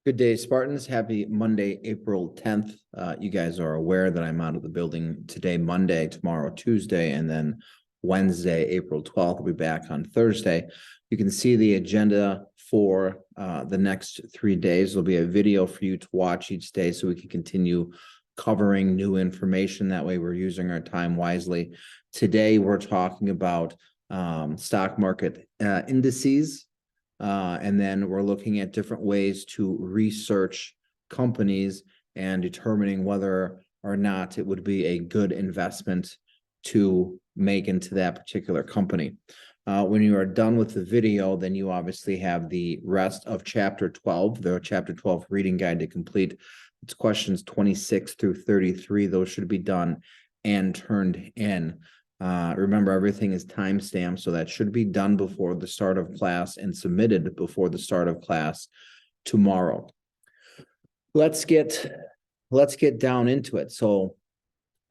Good day, Spartans. Happy Monday, April 10th. You guys are aware that I'm out of the building today, Monday, tomorrow, Tuesday, and then Wednesday, April 12th. I'll be back on Thursday. You can see the agenda for the next 3 days. There'll be a video for you to watch each day so we can continue covering new information. That way we're using our time wisely. Today, we're talking about stock market indices. And then we're looking at different ways to research companies and determining whether or not it would be a good investment to make into that particular company. When you are done with the video, then you obviously have the rest of chapter 12, the chapter 12 reading guide to complete. It's questions 26 through 33. Those should be done and turned in. Remember, everything is timestamped, so that should be done before the start of class and submitted before the start of class tomorrow. Let's get down into it. So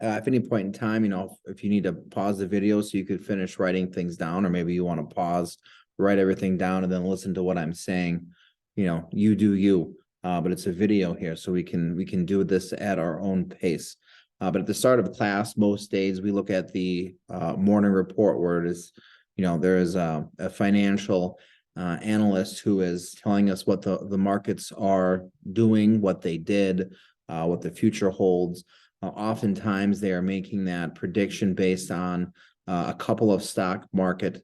at any point in time, if you need to pause the video so you could finish writing things down, or maybe you want to pause, write everything down, and then listen to what I'm saying, you do you. But it's a video here, so we can do this at our own pace. But at the start of class, most days we look at the morning report where it is, there is a financial analyst who is telling us what the markets are doing, what they did, what the future holds. Oftentimes they are making that prediction based on a couple of stock market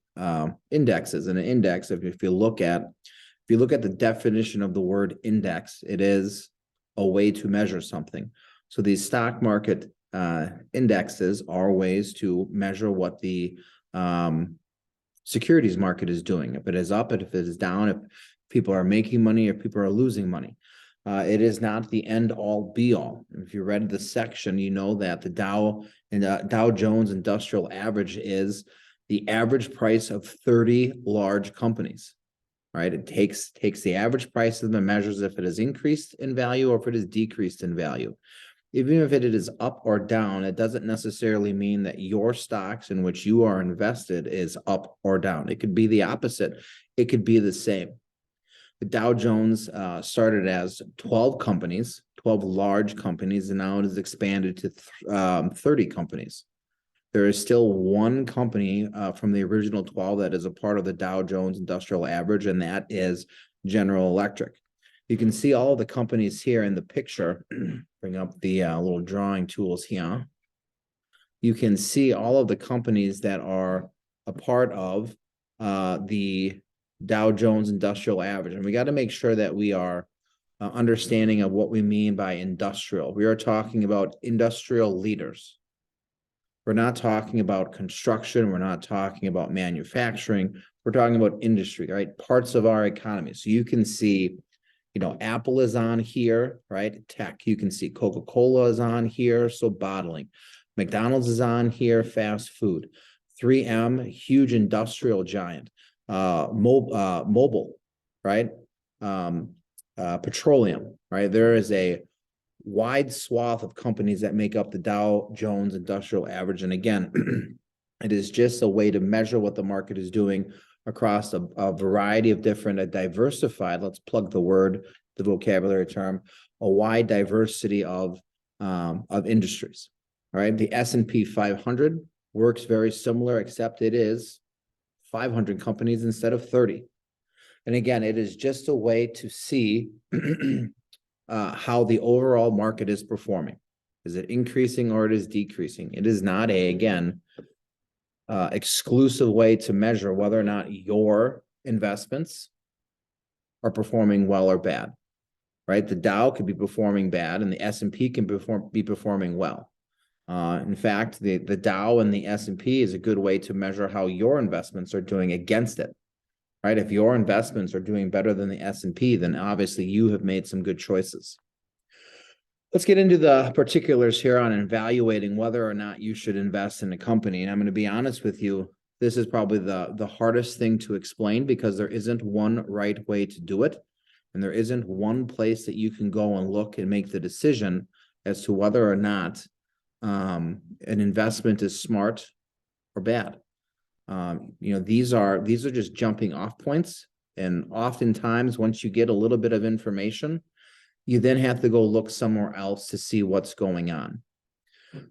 indexes. And an index, if you look at the definition of the word index, it is a way to measure something. So these stock market indexes are ways to measure what the securities market is doing. If it is up, if it is down, if people are making money, if people are losing money. It is not the end all be all. If you read the section, you know that the Dow Jones Industrial Average is the average price of 30 large companies. Right? It takes the average price of them and measures if it has increased in value or if it has decreased in value. Even if it is up or down, it doesn't necessarily mean that your stocks in which you are invested is up or down. It could be the opposite. It could be the same. The Dow Jones started as 12 companies, 12 large companies, and now it has expanded to 30 companies. There is still one company from the original 12 that is a part of the Dow Jones Industrial Average, and that is General Electric. You can see all of the companies here in the picture. Bring up the little drawing tools here. You can see all of the companies that are a part of the Dow Jones Industrial Average. And we got to make sure that we are understanding of what we mean by industrial. We are talking about industrial leaders. We're not talking about construction. We're not talking about manufacturing. We're talking about industry, right? Parts of our economy. So you can see, Apple is on here, right? Tech. You can see Coca-Cola is on here, so bottling. McDonald's is on here, fast food. 3M, huge industrial giant. Mobile, right? Petroleum, right? There is a wide swath of companies that make up the Dow Jones Industrial Average. And again, it is just a way to measure what the market is doing across a variety of different, diversified, let's plug the vocabulary term, a wide diversity of industries. All right. The S&P 500 works very similar, except it is 500 companies instead of 30. And again, it is just a way to see how the overall market is performing. Is it increasing or it is decreasing? It is not exclusive way to measure whether or not your investments are performing well or bad, right? The Dow could be performing bad and the S&P can be performing well. In fact, the Dow and the S&P is a good way to measure how your investments are doing against it, right? If your investments are doing better than the S&P, then obviously you have made some good choices. Let's get into the particulars here on evaluating whether or not you should invest in a company. And I'm going to be honest with you, this is probably the hardest thing to explain because there isn't one right way to do it. And there isn't one place that you can go and look and make the decision as to whether or not an investment is smart or bad. These are just jumping off points. And oftentimes, once you get a little bit of information, you then have to go look somewhere else to see what's going on.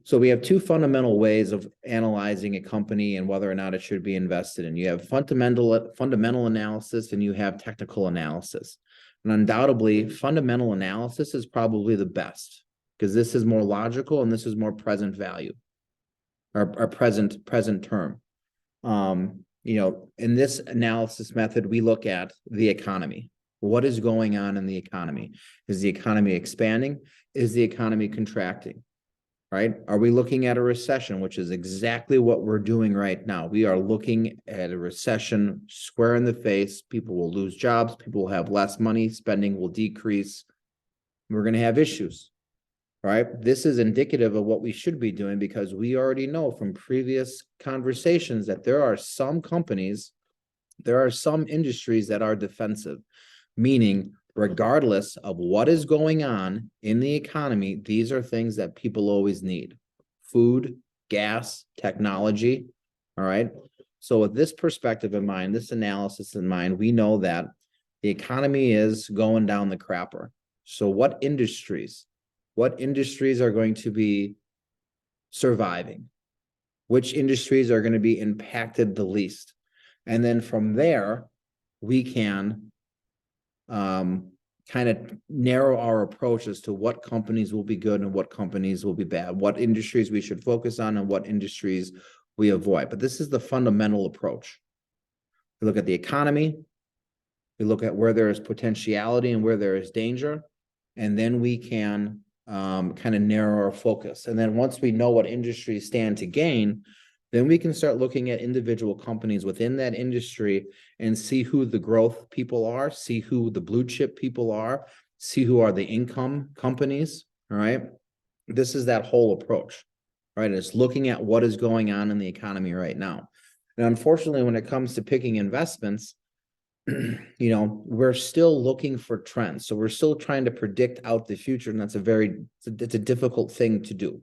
So we have two fundamental ways of analyzing a company and whether or not it should be invested in. You have fundamental analysis and you have technical analysis. And undoubtedly, fundamental analysis is probably the best because this is more logical and this is more present value or present term. In this analysis method, we look at the economy. What is going on in the economy? Is the economy expanding? Is the economy contracting? Right? Are we looking at a recession, which is exactly what we're doing right now? We are looking at a recession square in the face. People will lose jobs. People will have less money. Spending will decrease. We're going to have issues. Right? This is indicative of what we should be doing because we already know from previous conversations that there are some companies, there are some industries that are defensive, meaning regardless of what is going on in the economy, these are things that people always need. Food, gas, technology, all right? So with this perspective in mind, this analysis in mind, we know that the economy is going down the crapper. So what industries are going to be surviving? Which industries are going to be impacted the least? And then from there, we can kind of narrow our approach as to what companies will be good and what companies will be bad, what industries we should focus on and what industries we avoid. But this is the fundamental approach. We look at the economy, we look at where there is potentiality and where there is danger, and then we can kind of narrow our focus. And then once we know what industries stand to gain, then we can start looking at individual companies within that industry and see who the growth people are, see who the blue chip people are, see who are the income companies, all right? This is that whole approach, right? It's looking at what is going on in the economy right now. And unfortunately, when it comes to picking investments, we're still looking for trends. So we're still trying to predict out the future, and that's it's a difficult thing to do.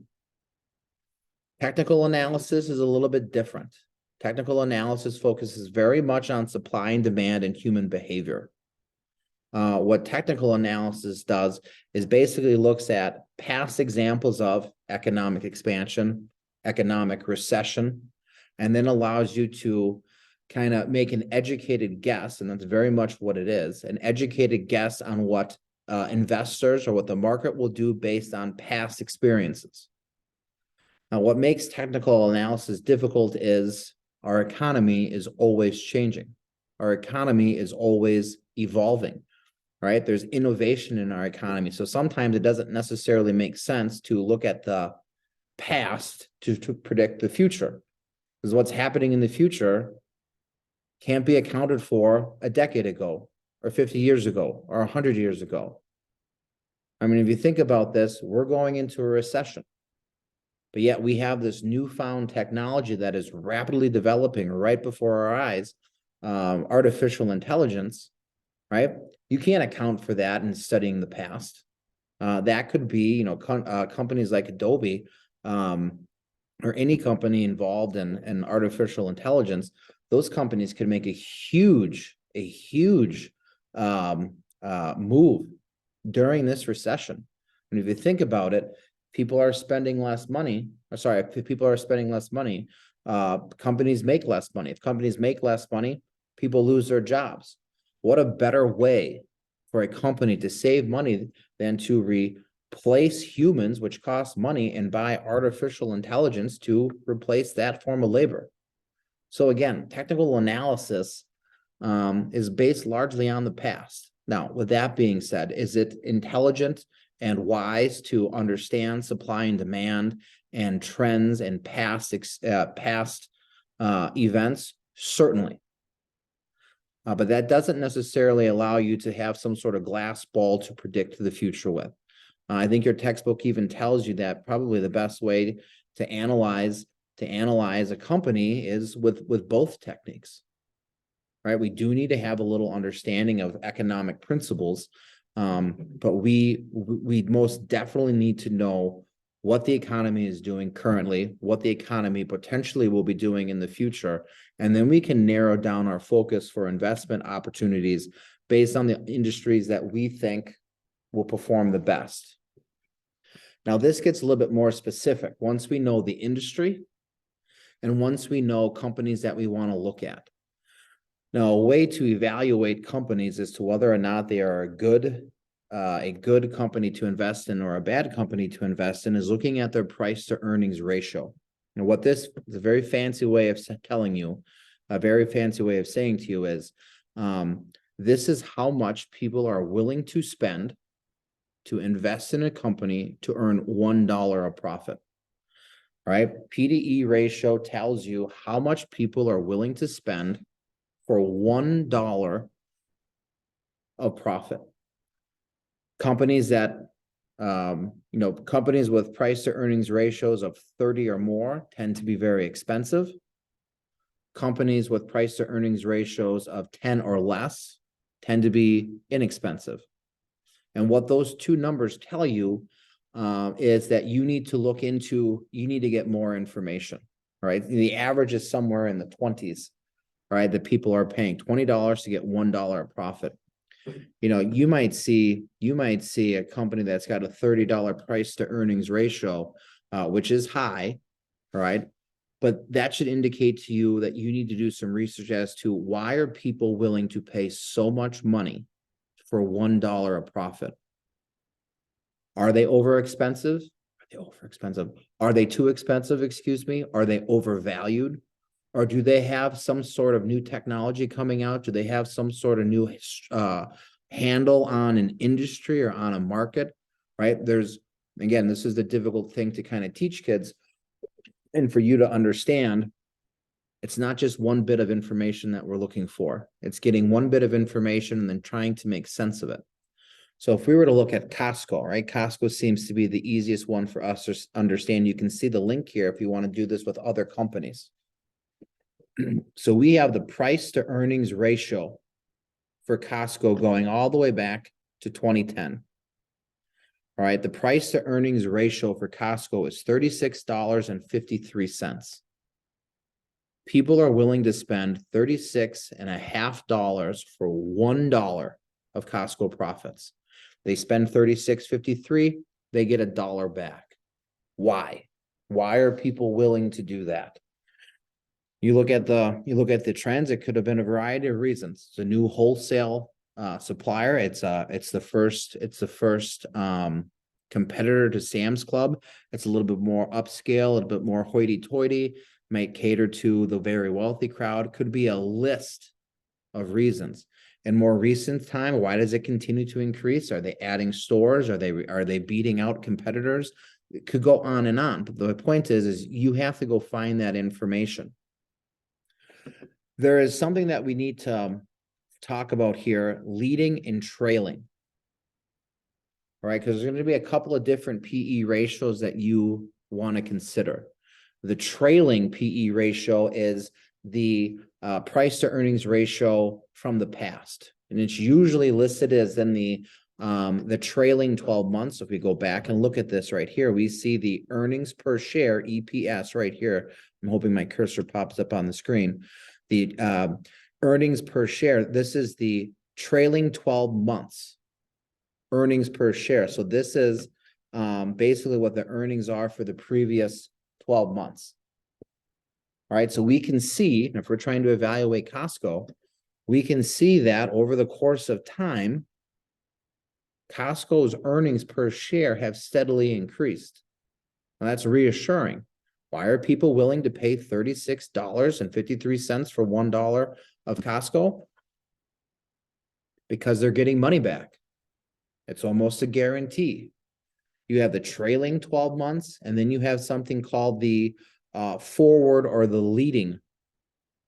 Technical analysis is a little bit different. Technical analysis focuses very much on supply and demand and human behavior. What technical analysis does is basically looks at past examples of economic expansion, economic recession, and then allows you to kind of make an educated guess, and that's very much what it is, an educated guess on what investors or what the market will do based on past experiences. Now, what makes technical analysis difficult is our economy is always changing. Our economy is always evolving, right? There's innovation in our economy. So sometimes it doesn't necessarily make sense to look at the past to predict the future, because what's happening in the future can't be accounted for a decade ago or 50 years ago or 100 years ago. I mean, if you think about this, we're going into a recession. But yet we have this newfound technology that is rapidly developing right before our eyes, artificial intelligence, right? You can't account for that in studying the past. That could be, companies like Adobe or any company involved in artificial intelligence. Those companies could make a huge move during this recession. And if you think about it, people are spending less money. If people are spending less money, companies make less money. If companies make less money, people lose their jobs. What a better way for a company to save money than to replace humans, which costs money, and buy artificial intelligence to replace that form of labor. So again, technical analysis is based largely on the past. Now, with that being said, is it intelligent and wise to understand supply and demand and trends and past events? Certainly. But that doesn't necessarily allow you to have some sort of glass ball to predict the future with. I think your textbook even tells you that probably the best way to analyze a company is with both techniques, right? We do need to have a little understanding of economic principles, but we most definitely need to know what the economy is doing currently, what the economy potentially will be doing in the future, and then we can narrow down our focus for investment opportunities based on the industries that we think will perform the best. Now, this gets a little bit more specific once we know the industry and once we know companies that we want to look at. Now, a way to evaluate companies as to whether or not they are a good company to invest in or a bad company to invest in is looking at their price to earnings ratio. And what this is a very fancy way of telling you, a very fancy way of saying to you is, this is how much people are willing to spend to invest in a company to earn $1 of profit. Right? PDE ratio tells you how much people are willing to spend for $1 of profit. Companies that, companies with price to earnings ratios of 30 or more tend to be very expensive. Companies with price to earnings ratios of 10 or less tend to be inexpensive. And what those two numbers tell you is that you need to get more information, right? The average is somewhere in the 20s, right? That people are paying $20 to get $1 of profit. You might see a company that's got a $30 price to earnings ratio, which is high, right? But that should indicate to you that you need to do some research as to why are people willing to pay so much money for $1 of profit. Are they overexpensive? Are they too expensive? Excuse me. Are they overvalued? Or do they have some sort of new technology coming out? Do they have some sort of new handle on an industry or on a market? Right? Again, this is the difficult thing to kind of teach kids and for you to understand. It's not just one bit of information that we're looking for. It's getting one bit of information and then trying to make sense of it. So if we were to look at Costco, right? Costco seems to be the easiest one for us to understand. You can see the link here if you want to do this with other companies. So we have the price to earnings ratio for Costco going all the way back to 2010. All right, the price to earnings ratio for Costco is $36.53. People are willing to spend $36.50 for $1 of Costco profits. They spend $36.53, they get $1 back. Why? Why are people willing to do that? You look at the trends, it could have been a variety of reasons. It's a new wholesale supplier. It's the first competitor to Sam's Club. It's a little bit more upscale, a little bit more hoity-toity, might cater to the very wealthy crowd. Could be a list of reasons. In more recent time, why does it continue to increase? Are they adding stores? Are they beating out competitors? It could go on and on. But the point is you have to go find that information. There is something that we need to talk about here, leading and trailing. All right, because there's going to be a couple of different PE ratios that you want to consider. The trailing PE ratio is the price to earnings ratio from the past. And it's usually listed as in the trailing 12 months. So if we go back and look at this right here, we see the earnings per share, EPS, right here. I'm hoping my cursor pops up on the screen. The earnings per share, this is the trailing 12 months earnings per share. So this is basically what the earnings are for the previous 12 months. All right, so we can see, if we're trying to evaluate Costco, we can see that over the course of time, Costco's earnings per share have steadily increased. Now that's reassuring. Why are people willing to pay $36.53 for $1 of Costco? Because they're getting money back. It's almost a guarantee. You have the trailing 12 months, and then you have something called the forward or the leading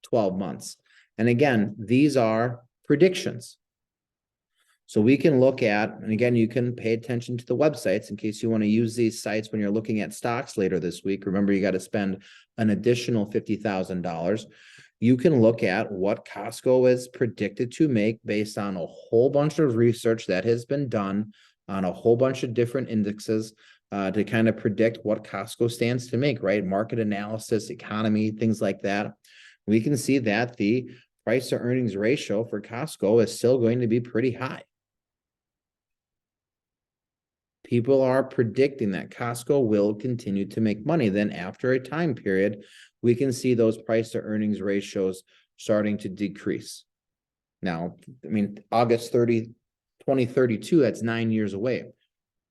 12 months. And again, these are predictions. So we can look at, and again, you can pay attention to the websites in case you want to use these sites when you're looking at stocks later this week. Remember, you got to spend an additional $50,000. You can look at what Costco is predicted to make based on a whole bunch of research that has been done on a whole bunch of different indexes to kind of predict what Costco stands to make, right? Market analysis, economy, things like that. We can see that the price to earnings ratio for Costco is still going to be pretty high. People are predicting that Costco will continue to make money. Then after a time period, we can see those price to earnings ratios starting to decrease. Now, I mean, August 30, 2032, that's 9 years away.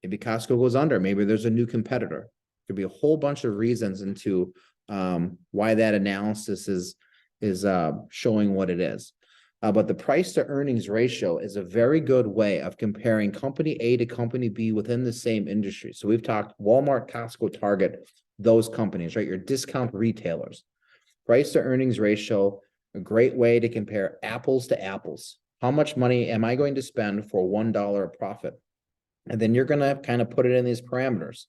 Maybe Costco goes under. Maybe there's a new competitor. Could be a whole bunch of reasons into why that analysis is showing what it is. But the price to earnings ratio is a very good way of comparing company A to company B within the same industry. So we've talked Walmart, Costco, Target, those companies, right? Your discount retailers. Price to earnings ratio, a great way to compare apples to apples. How much money am I going to spend for $1 of profit? And then you're going to kind of put it in these parameters.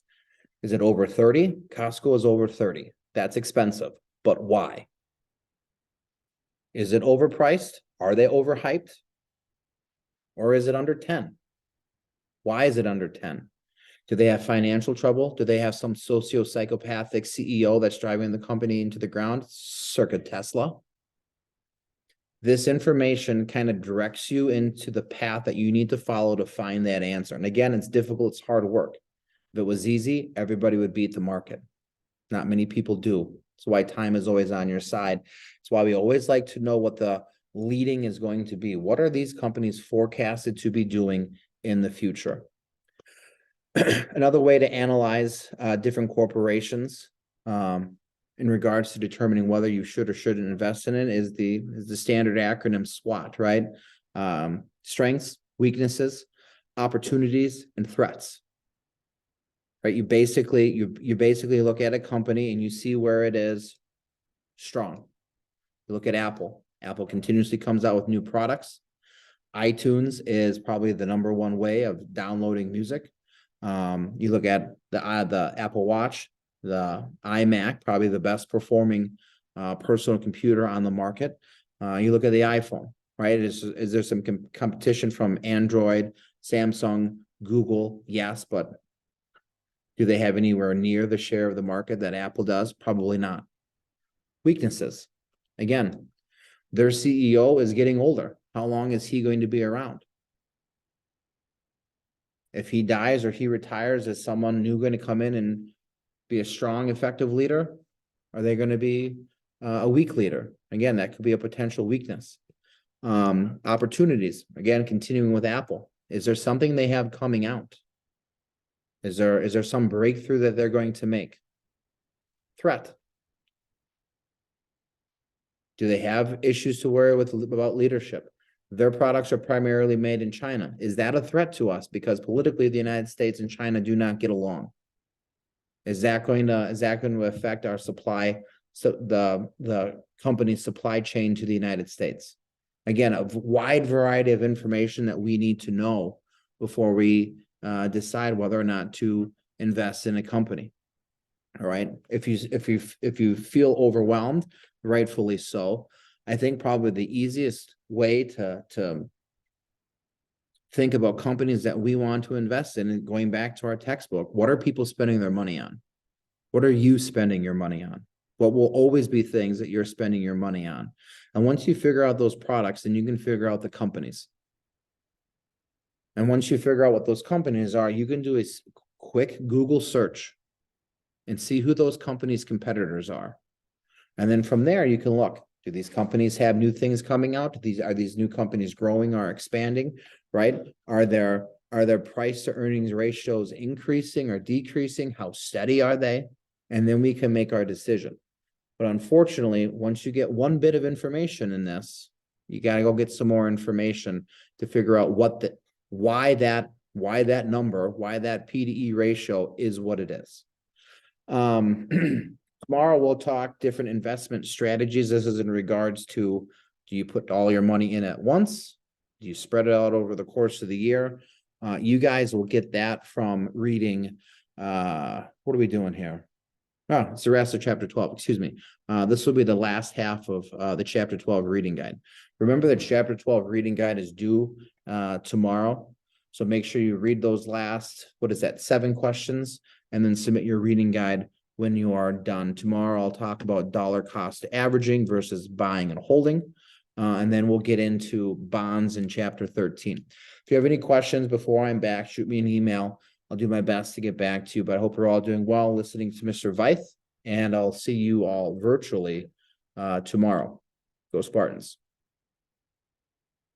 Is it over 30? Costco is over 30. That's expensive, but why? Is it overpriced? Are they overhyped? Or is it under 10? Why is it under 10? Do they have financial trouble? Do they have some socio-psychopathic CEO that's driving the company into the ground, circa Tesla? This information kind of directs you into the path that you need to follow to find that answer. And again, it's difficult, it's hard work. If it was easy, everybody would beat the market. Not many people do. That's why time is always on your side. It's why we always like to know what the leading is going to be. What are these companies forecasted to be doing in the future? Another way to analyze different corporations in regards to determining whether you should or shouldn't invest in it is the standard acronym SWOT, right? Strengths, weaknesses, opportunities, and threats. Right? You basically look at a company and you see where it is strong. You look at Apple. Apple continuously comes out with new products. iTunes is probably the #1 way of downloading music. You look at the Apple Watch, the iMac, probably the best performing personal computer on the market. You look at the iPhone, right? Is there some competition from Android, Samsung, Google? Yes, but do they have anywhere near the share of the market that Apple does? Probably not. Weaknesses. Again, their CEO is getting older. How long is he going to be around? If he dies or he retires, is someone new going to come in and be a strong, effective leader? Are they going to be a weak leader? Again, that could be a potential weakness. Opportunities. Again, continuing with Apple. Is there something they have coming out? Is there some breakthrough that they're going to make? Threat. Do they have issues to worry about leadership? Their products are primarily made in China. Is that a threat to us? Because politically, the United States and China do not get along. Is that going to affect our supply, so the company's supply chain to the United States? Again, a wide variety of information that we need to know before we decide whether or not to invest in a company. All right. If you feel overwhelmed, rightfully so, I think probably the easiest way to think about companies that we want to invest in, and going back to our textbook, what are people spending their money on? What are you spending your money on? What will always be things that you're spending your money on? And once you figure out those products, then you can figure out the companies. And once you figure out what those companies are, you can do a quick Google search and see who those companies' competitors are. And then from there, you can look, do these companies have new things coming out? Are these new companies growing or expanding, right? Are their price to earnings ratios increasing or decreasing? How steady are they? And then we can make our decision. But unfortunately, once you get one bit of information in this, you got to go get some more information to figure out why that number, why that P/E ratio is what it is. Tomorrow we'll talk different investment strategies. This is in regards to, do you put all your money in at once? Do you spread it out over the course of the year? You guys will get that from reading. What are we doing here? Oh, it's the rest of chapter 12. Excuse me. This will be the last half of the chapter 12 reading guide. Remember that chapter 12 reading guide is due tomorrow. So make sure you read those last, 7 questions, and then submit your reading guide when you are done. Tomorrow, I'll talk about dollar cost averaging versus buying and holding. And then we'll get into bonds in chapter 13. If you have any questions before I'm back, shoot me an email. I'll do my best to get back to you, but I hope you're all doing well, listening to Mr. Veith, and I'll see you all virtually tomorrow. Go Spartans.